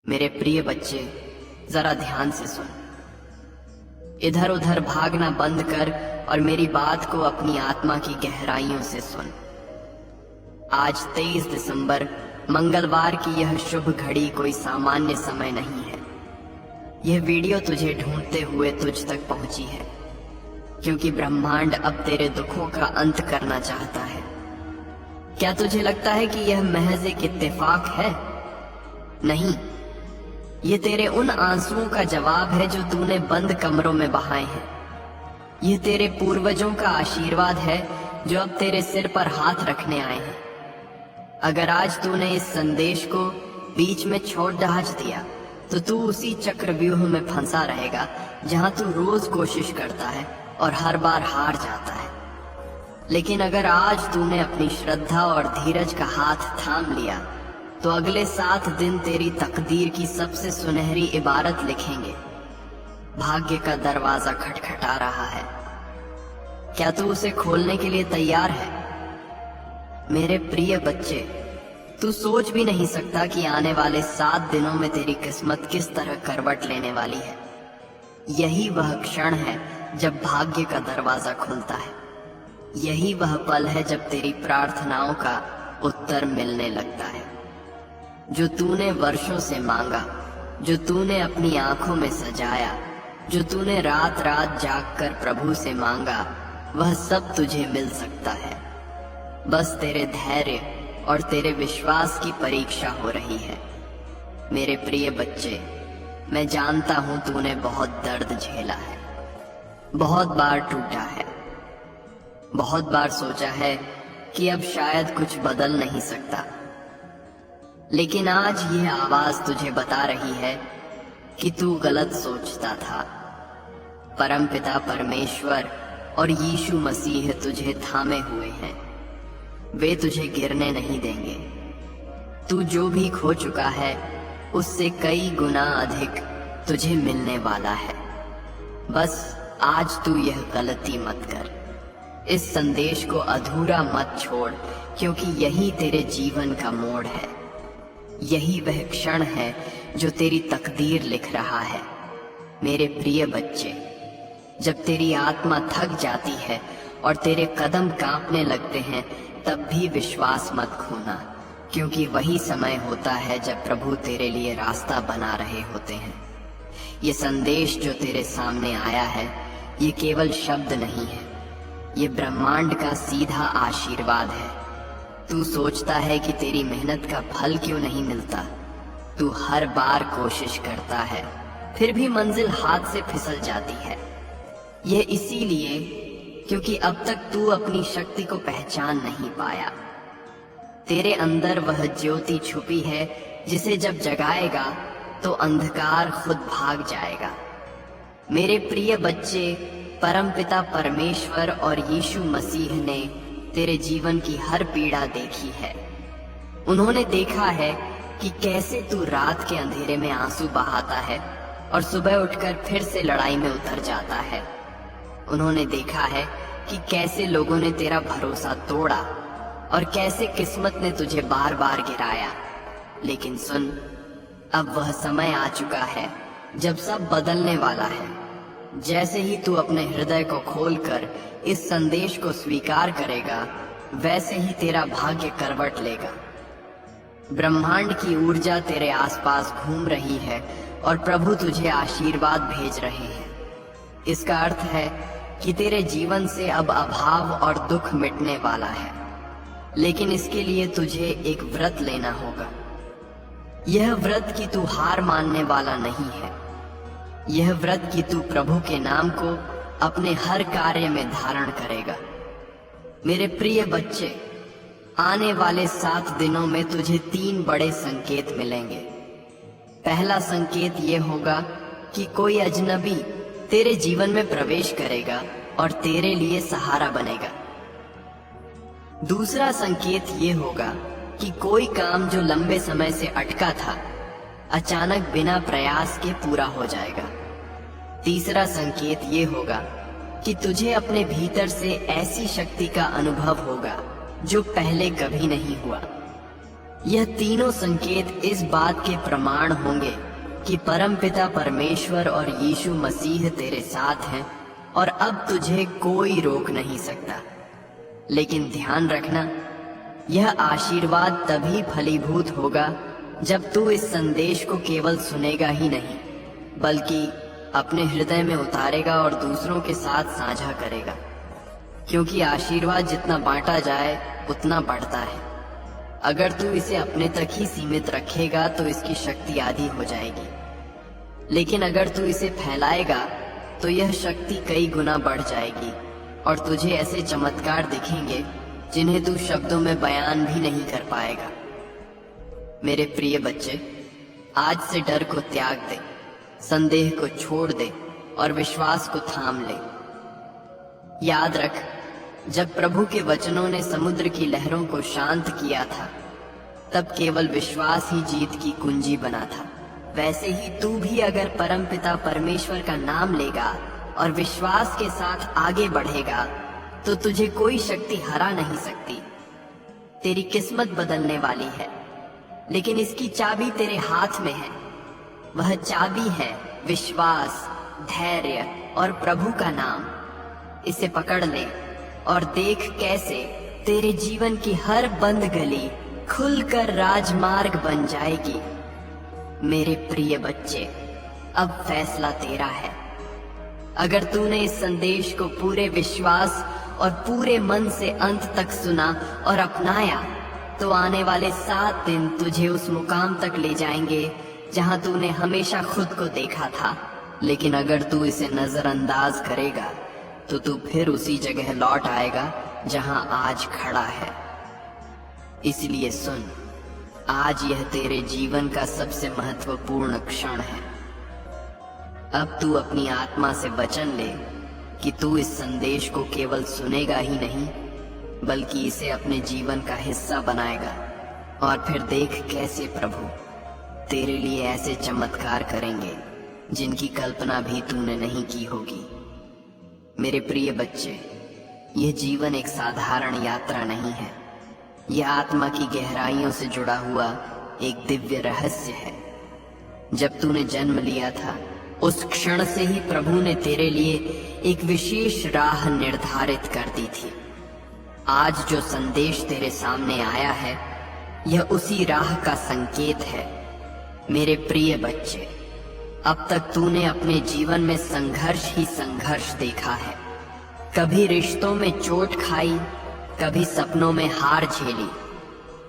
मेरे प्रिय बच्चे, जरा ध्यान से सुन। इधर उधर भागना बंद कर और मेरी बात को अपनी आत्मा की गहराइयों से सुन। आज 23 दिसंबर मंगलवार की यह शुभ घड़ी कोई सामान्य समय नहीं है। यह वीडियो तुझे ढूंढते हुए तुझ तक पहुंची है, क्योंकि ब्रह्मांड अब तेरे दुखों का अंत करना चाहता है। क्या तुझे लगता है कि यह महज एक इत्तेफाक है? नहीं, ये तेरे उन आंसुओं का जवाब है जो तूने बंद कमरों में बहाए हैं। ये तेरे पूर्वजों का आशीर्वाद है जो अब तेरे सिर पर हाथ रखने आए हैं। अगर आज तूने इस संदेश को बीच में छोड़ डाज दिया तो तू उसी चक्रव्यूह में फंसा रहेगा जहां तू रोज कोशिश करता है और हर बार हार जाता है। लेकिन अगर आज तूने अपनी श्रद्धा और धीरज का हाथ थाम लिया तो अगले 7 दिन तेरी तकदीर की सबसे सुनहरी इबारत लिखेंगे। भाग्य का दरवाजा खटखटा रहा है। क्या तू उसे खोलने के लिए तैयार है? मेरे प्रिय बच्चे, तू सोच भी नहीं सकता कि आने वाले 7 दिनों में तेरी किस्मत किस तरह करवट लेने वाली है। यही वह क्षण है जब भाग्य का दरवाजा खुलता है। यही वह पल है जब तेरी प्रार्थनाओं का उत्तर मिलने लगता है। जो तूने वर्षों से मांगा, जो तूने अपनी आंखों में सजाया, जो तूने रात रात जागकर प्रभु से मांगा, वह सब तुझे मिल सकता है। बस तेरे धैर्य और तेरे विश्वास की परीक्षा हो रही है। मेरे प्रिय बच्चे, मैं जानता हूं तूने बहुत दर्द झेला है, बहुत बार टूटा है, बहुत बार सोचा है कि अब शायद कुछ बदल नहीं सकता। लेकिन आज यह आवाज तुझे बता रही है कि तू गलत सोचता था। परमपिता परमेश्वर और यीशु मसीह तुझे थामे हुए हैं। वे तुझे गिरने नहीं देंगे। तू जो भी खो चुका है उससे कई गुना अधिक तुझे मिलने वाला है। बस आज तू यह गलती मत कर। इस संदेश को अधूरा मत छोड़, क्योंकि यही तेरे जीवन का मोड़ है। यही वह क्षण है जो तेरी तकदीर लिख रहा है। मेरे प्रिय बच्चे, जब तेरी आत्मा थक जाती है और तेरे कदम कांपने लगते हैं, तब भी विश्वास मत खोना, क्योंकि वही समय होता है जब प्रभु तेरे लिए रास्ता बना रहे होते हैं। ये संदेश जो तेरे सामने आया है, ये केवल शब्द नहीं है, ये ब्रह्मांड का सीधा आशीर्वाद है। तू सोचता है कि तेरी मेहनत का फल क्यों नहीं मिलता। तू हर बार कोशिश करता है, फिर भी मंजिल हाथ से फिसल जाती है। यह इसीलिए क्योंकि अब तक तू अपनी शक्ति को पहचान नहीं पाया। तेरे अंदर वह ज्योति छुपी है जिसे जब जगाएगा तो अंधकार खुद भाग जाएगा। मेरे प्रिय बच्चे, परमपिता परमेश्वर और यीशु मसीह ने तेरे जीवन की हर पीड़ा देखी है। उन्होंने देखा है कि कैसे तू रात के अंधेरे में आंसू बहाता है और सुबह उठकर फिर से लड़ाई में उतर जाता है। उन्होंने देखा है कि कैसे लोगों ने तेरा भरोसा तोड़ा और कैसे किस्मत ने तुझे बार बार गिराया। लेकिन सुन, अब वह समय आ चुका है जब सब बदलने वाला है। जैसे ही तू अपने हृदय को खोलकर इस संदेश को स्वीकार करेगा, वैसे ही तेरा भाग्य करवट लेगा। ब्रह्मांड की ऊर्जा तेरे आसपास घूम रही है और प्रभु तुझे आशीर्वाद भेज रहे हैं। इसका अर्थ है कि तेरे जीवन से अब अभाव और दुख मिटने वाला है। लेकिन इसके लिए तुझे एक व्रत लेना होगा। यह व्रत कि तू हार मानने वाला नहीं है। यह व्रत कि तू प्रभु के नाम को अपने हर कार्य में धारण करेगा। मेरे प्रिय बच्चे, आने वाले 7 दिनों में तुझे 3 बड़े संकेत मिलेंगे। पहला संकेत यह होगा कि कोई अजनबी तेरे जीवन में प्रवेश करेगा और तेरे लिए सहारा बनेगा। दूसरा संकेत यह होगा कि कोई काम जो लंबे समय से अटका था, अचानक बिना प्रयास के पूरा हो जाएगा। तीसरा संकेत ये होगा कि तुझे अपने भीतर से ऐसी शक्ति का अनुभव होगा जो पहले कभी नहीं हुआ। यह तीनों संकेत इस बात के प्रमाण होंगे कि परमपिता परमेश्वर और यीशु मसीह तेरे साथ हैं और अब तुझे कोई रोक नहीं सकता। लेकिन ध्यान रखना, यह आशीर्वाद तभी फलीभूत होगा जब तू इस संदेश को केवल सुनेगा ही नहीं, बल्कि अपने हृदय में उतारेगा और दूसरों के साथ साझा करेगा। क्योंकि आशीर्वाद जितना बांटा जाए उतना बढ़ता है। अगर तू इसे अपने तक ही सीमित रखेगा तो इसकी शक्ति आधी हो जाएगी, लेकिन अगर तू इसे फैलाएगा तो यह शक्ति कई गुना बढ़ जाएगी और तुझे ऐसे चमत्कार दिखेंगे जिन्हें तू शब्दों में बयान भी नहीं कर पाएगा। मेरे प्रिय बच्चे, आज से डर को त्याग दे, संदेह को छोड़ दे और विश्वास को थाम ले। याद रख, जब प्रभु के वचनों ने समुद्र की लहरों को शांत किया था, तब केवल विश्वास ही जीत की कुंजी बना था। वैसे ही तू भी अगर परमपिता परमेश्वर का नाम लेगा और विश्वास के साथ आगे बढ़ेगा तो तुझे कोई शक्ति हरा नहीं सकती। तेरी किस्मत बदलने वाली है, लेकिन इसकी चाबी तेरे हाथ में है। वह चाबी है विश्वास, धैर्य और प्रभु का नाम। इसे पकड़ ले और देख कैसे तेरे जीवन की हर बंद गली खुलकर राजमार्ग बन जाएगी। मेरे प्रिय बच्चे, अब फैसला तेरा है। अगर तूने इस संदेश को पूरे विश्वास और पूरे मन से अंत तक सुना और अपनाया, तो आने वाले 7 दिन तुझे उस मुकाम तक ले जाएंगे जहां तूने हमेशा खुद को देखा था। लेकिन अगर तू इसे नजरअंदाज करेगा तो तू फिर उसी जगह लौट आएगा जहां आज खड़ा है। इसलिए सुन, आज यह तेरे जीवन का सबसे महत्वपूर्ण क्षण है। अब तू अपनी आत्मा से वचन ले कि तू इस संदेश को केवल सुनेगा ही नहीं, बल्कि इसे अपने जीवन का हिस्सा बनाएगा। और फिर देख कैसे प्रभु तेरे लिए ऐसे चमत्कार करेंगे जिनकी कल्पना भी तूने नहीं की होगी। मेरे प्रिय बच्चे, यह जीवन एक साधारण यात्रा नहीं है। यह आत्मा की गहराइयों से जुड़ा हुआ एक दिव्य रहस्य है। जब तूने जन्म लिया था, उस क्षण से ही प्रभु ने तेरे लिए एक विशेष राह निर्धारित कर दी थी। आज जो संदेश तेरे सामने आया है, यह उसी राह का संकेत है। मेरे प्रिय बच्चे, अब तक तूने अपने जीवन में संघर्ष ही संघर्ष देखा है। कभी रिश्तों में चोट खाई, कभी सपनों में हार झेली,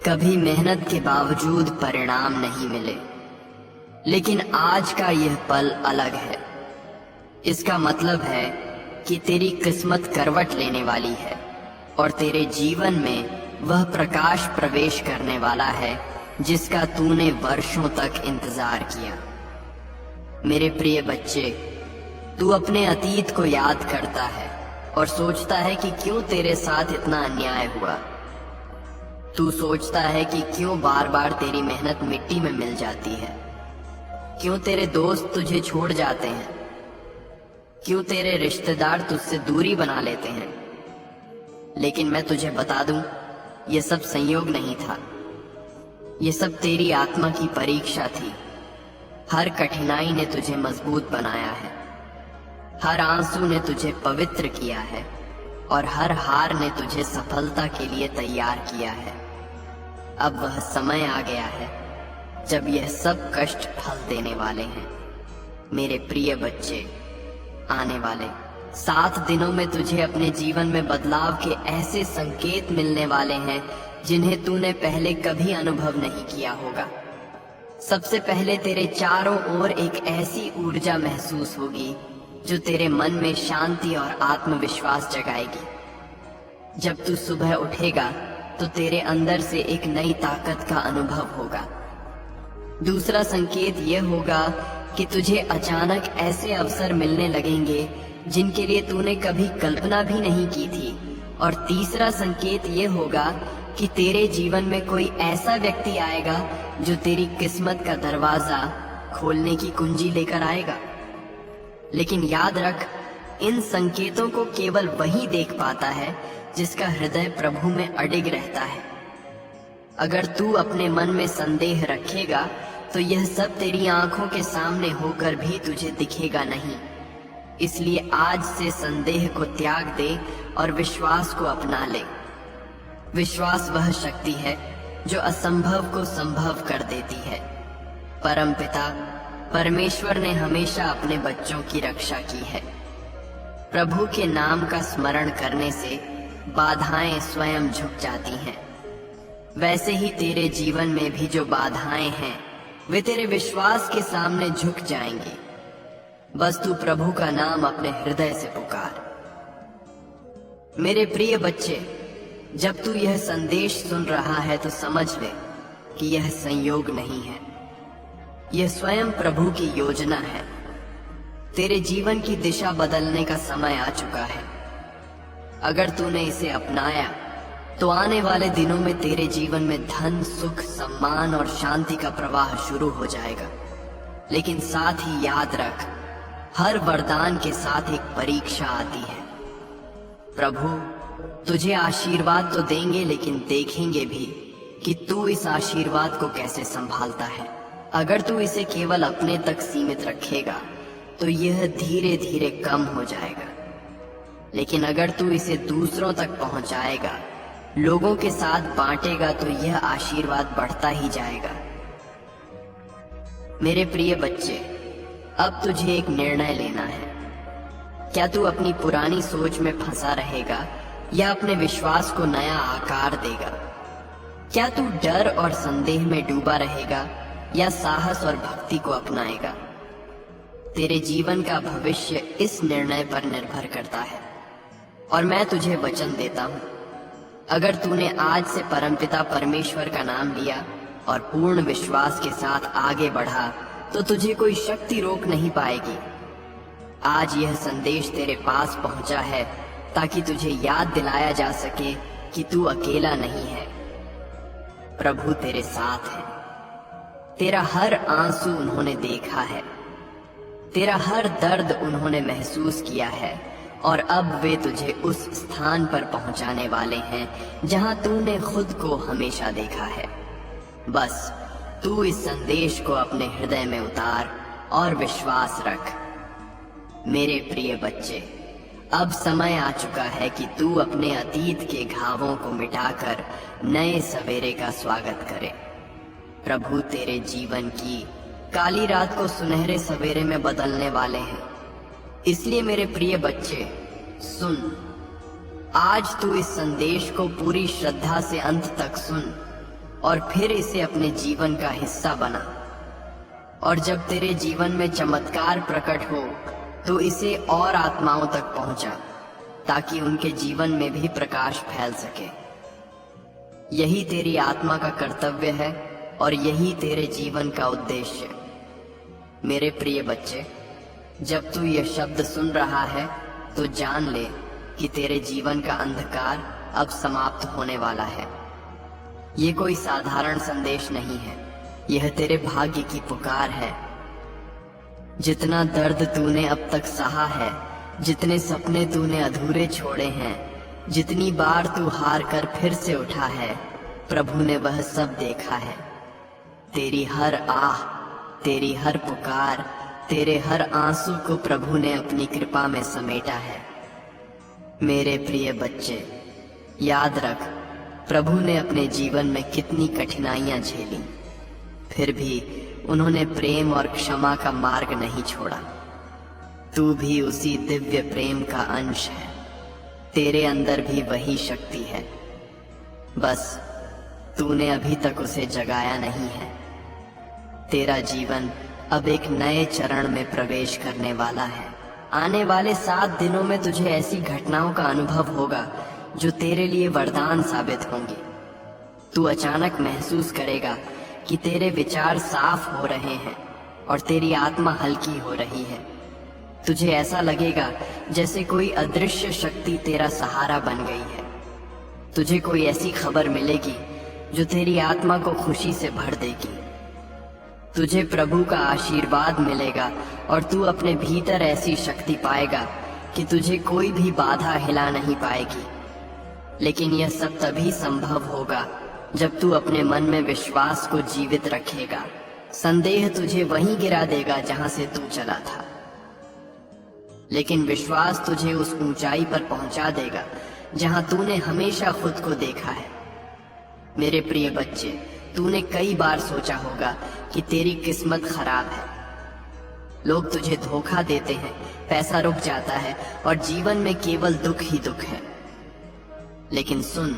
कभी मेहनत के बावजूद परिणाम नहीं मिले। लेकिन आज का यह पल अलग है। इसका मतलब है कि तेरी किस्मत करवट लेने वाली है और तेरे जीवन में वह प्रकाश प्रवेश करने वाला है जिसका तूने वर्षों तक इंतजार किया। मेरे प्रिय बच्चे, तू अपने अतीत को याद करता है और सोचता है कि क्यों तेरे साथ इतना अन्याय हुआ। तू सोचता है कि क्यों बार बार तेरी मेहनत मिट्टी में मिल जाती है, क्यों तेरे दोस्त तुझे छोड़ जाते हैं, क्यों तेरे रिश्तेदार तुझसे दूरी बना लेते हैं। लेकिन मैं तुझे बता दूं, यह सब संयोग नहीं था। यह सब तेरी आत्मा की परीक्षा थी। हर कठिनाई ने तुझे मजबूत बनाया है, हर आंसू ने तुझे पवित्र किया है और हर हार ने तुझे सफलता के लिए तैयार किया है। अब वह समय आ गया है जब यह सब कष्ट फल देने वाले हैं। मेरे प्रिय बच्चे, आने वाले 7 दिनों में तुझे अपने जीवन में बदलाव के ऐसे संकेत मिलने वाले हैं जिन्हें तूने पहले कभी अनुभव नहीं किया होगा। सबसे पहले तेरे चारों ओर एक ऐसी ऊर्जा महसूस होगी जो तेरे मन में शांति और आत्मविश्वास जगाएगी। जब तू सुबह उठेगा तो तेरे अंदर से एक नई ताकत का अनुभव होगा। दूसरा संकेत यह होगा कि तुझे अचानक ऐसे अवसर मिलने लगेंगे जिनके लिए तूने कभी कल्पना भी नहीं की थी। और तीसरा संकेत यह होगा कि तेरे जीवन में कोई ऐसा व्यक्ति आएगा जो तेरी किस्मत का दरवाजा खोलने की कुंजी लेकर आएगा। लेकिन याद रख, इन संकेतों को केवल वही देख पाता है जिसका हृदय प्रभु में अडिग रहता है। अगर तू अपने मन में संदेह रखेगा तो यह सब तेरी आंखों के सामने होकर भी तुझे दिखेगा नहीं। इसलिए आज से संदेह को त्याग दे और विश्वास को अपना ले। विश्वास वह शक्ति है जो असंभव को संभव कर देती है। परमपिता परमेश्वर ने हमेशा अपने बच्चों की रक्षा की है। प्रभु के नाम का स्मरण करने से बाधाएं स्वयं झुक जाती हैं। वैसे ही तेरे जीवन में भी जो बाधाएं हैं वे तेरे विश्वास के सामने झुक जाएंगी। बस तू प्रभु का नाम अपने हृदय से पुकार। मेरे प्रिय बच्चे, जब तू यह संदेश सुन रहा है तो समझ ले कि यह संयोग नहीं है, यह स्वयं प्रभु की योजना है। तेरे जीवन की दिशा बदलने का समय आ चुका है। अगर तूने इसे अपनाया तो आने वाले दिनों में तेरे जीवन में धन, सुख, सम्मान और शांति का प्रवाह शुरू हो जाएगा। लेकिन साथ ही याद रख, हर वरदान के साथ एक परीक्षा आती है। प्रभु तुझे आशीर्वाद तो देंगे, लेकिन देखेंगे भी कि तू इस आशीर्वाद को कैसे संभालता है। अगर तू इसे केवल अपने तक सीमित रखेगा तो यह धीरे धीरे कम हो जाएगा। लेकिन अगर तू इसे दूसरों तक पहुंचाएगा, लोगों के साथ बांटेगा, तो यह आशीर्वाद बढ़ता ही जाएगा। मेरे प्रिय बच्चे, अब तुझे एक निर्णय लेना है। क्या तू अपनी पुरानी सोच में फंसा रहेगा या अपने विश्वास को नया आकार देगा? क्या तू डर और संदेह में डूबा रहेगा या साहस और भक्ति को अपनाएगा? तेरे जीवन का भविष्य इस निर्णय पर निर्भर करता है। और मैं तुझे वचन देता हूं, अगर तूने आज से परमपिता परमेश्वर का नाम लिया और पूर्ण विश्वास के साथ आगे बढ़ा तो तुझे कोई शक्ति रोक नहीं पाएगी। आज यह संदेश तेरे पास पहुंचा है ताकि तुझे याद दिलाया जा सके कि तू अकेला नहीं है। प्रभु तेरे साथ है। तेरा हर आंसू उन्होंने देखा है, तेरा हर दर्द उन्होंने महसूस किया है, और अब वे तुझे उस स्थान पर पहुंचाने वाले हैं जहां तूने खुद को हमेशा देखा है। बस तू इस संदेश को अपने हृदय में उतार और विश्वास रख। मेरे प्रिय बच्चे, अब समय आ चुका है कि तू अपने अतीत के घावों को मिटाकर नए सवेरे का स्वागत करे। प्रभु तेरे जीवन की काली रात को सुनहरे सवेरे में बदलने वाले हैं। इसलिए मेरे प्रिय बच्चे सुन, आज तू इस संदेश को पूरी श्रद्धा से अंत तक सुन और फिर इसे अपने जीवन का हिस्सा बना। और जब तेरे जीवन में चमत्कार प्रकट हो तो इसे और आत्माओं तक पहुंचा ताकि उनके जीवन में भी प्रकाश फैल सके। यही तेरी आत्मा का कर्तव्य है और यही तेरे जीवन का उद्देश्य। मेरे प्रिय बच्चे, जब तू यह शब्द सुन रहा है तो जान ले कि तेरे जीवन का अंधकार अब समाप्त होने वाला है। ये कोई साधारण संदेश नहीं है, यह तेरे भाग्य की पुकार है। जितना दर्द तूने अब तक सहा है, जितने सपने तूने अधूरे छोड़े हैं, जितनी बार तू हार कर फिर से उठा है, प्रभु ने वह सब देखा है। तेरी हर आह, तेरी हर पुकार, तेरे हर आंसू को प्रभु ने अपनी कृपा में समेटा है। मेरे प्रिय बच्चे, याद रख, प्रभु ने अपने जीवन में कितनी कठिनाइयां झेली, फिर भी उन्होंने प्रेम और क्षमा का मार्ग नहीं छोड़ा। तू भी उसी दिव्य प्रेम का अंश है। तेरे अंदर भी वही शक्ति है, बस तूने अभी तक उसे जगाया नहीं है। तेरा जीवन अब एक नए चरण में प्रवेश करने वाला है। आने वाले 7 दिनों में तुझे ऐसी घटनाओं का अनुभव होगा जो तेरे लिए वरदान साबित होंगी। तू अचानक महसूस करेगा कि तेरे विचार साफ हो रहे हैं और तेरी आत्मा हल्की हो रही है। तुझे ऐसा लगेगा जैसे कोई अदृश्य शक्ति तेरा सहारा बन गई है। तुझे कोई ऐसी खबर मिलेगी जो तेरी आत्मा को खुशी से भर देगी। तुझे प्रभु का आशीर्वाद मिलेगा और तू अपने भीतर ऐसी शक्ति पाएगा कि तुझे कोई भी बाधा हिला नहीं पाएगी। लेकिन यह सब तभी संभव होगा जब तू अपने मन में विश्वास को जीवित रखेगा, संदेह तुझे वहीं गिरा देगा जहां से तू चला था, लेकिन विश्वास तुझे उस ऊंचाई पर पहुंचा देगा जहां तूने हमेशा खुद को देखा है। मेरे प्रिय बच्चे, तूने कई बार सोचा होगा कि तेरी किस्मत खराब है, लोग तुझे धोखा देते हैं, पैसा रुक जाता है और जीवन में केवल दुख ही दुख है। लेकिन सुन,